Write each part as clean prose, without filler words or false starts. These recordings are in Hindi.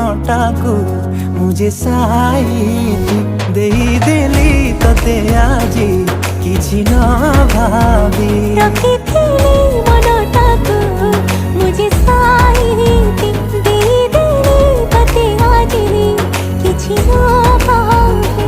मनटा को मुझे साइती देली तते आजी किछि न भाबी रखिथिली मनटाको मुझे साइती देली तते आजी किछि न भाबी।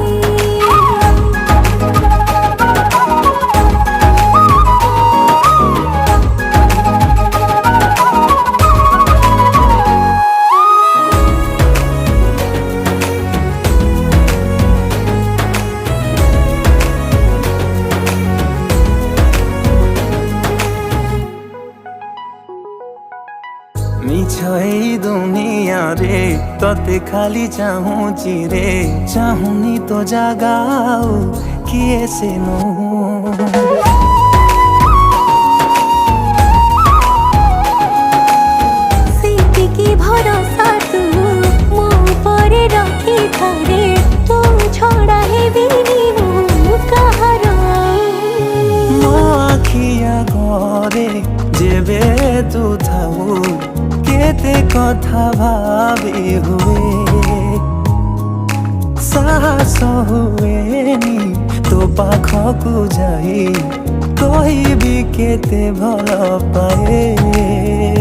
मिछ एई दुनिया रे तते खाली चाहूची रे चाहूनी तो जगाओ किए से नो की भरोसा तू मो पर रखी थारे तू छोड़ा है बिनी मु कहार मो आखिया घरे जेबे तू थाऊ केते कथा भाबी हुए साहस हुएनी तो पाखकु जाई कहबी केते भल पाए।